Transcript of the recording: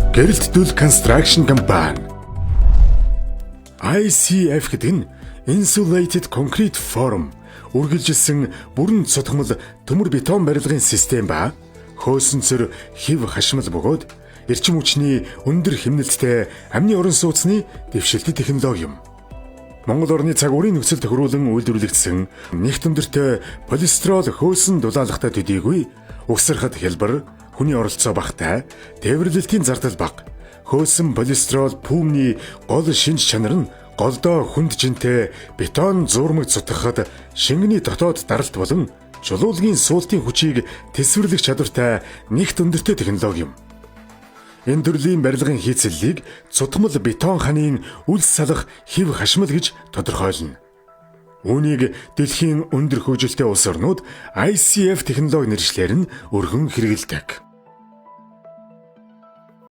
Гэрэлтдүүл Construction компани. ICF гэдэг нь Insulated Concrete Form, үргэлжилсэн бүрэн цутгамал төмөр бетон барилгын систем ба хөөсөнцөр хэв хашмал бөгөөд эрчим хүчний өндөр хэмнэлттэй амны орон сууцны дэвшилтэт технологи юм. Монгол орны цагуурийн нөхцөл тохируулан үйлдвэрлэгдсэн нэгт өндөртэй полистирол хөөсөн дулаалгатай төдийгүй угсархад хялбар, хүний оролцоо багтай, тээвэрлэлтийн зардал бага. Хөөсөн полистирол пүүмний гол шинж чанар нь голдоо хүнд жинтэй бетон зурмаг цутгахад шингэний дотоод даралт болон чулуулгийн суултын хүчийг тэсвэрлэх чадвартай нэгт өндөртэй технологи юм. Энэ төрлийн барилгын хийцэллийг цутгамал бетон ханын үл салах хэв хашмал гэж тодорхойлно. Үүнийг дэлхийн өндөр хөгжилтэй улс орнууд ICF технологи нэршлээр нь өргөн хэрэгэлдэг.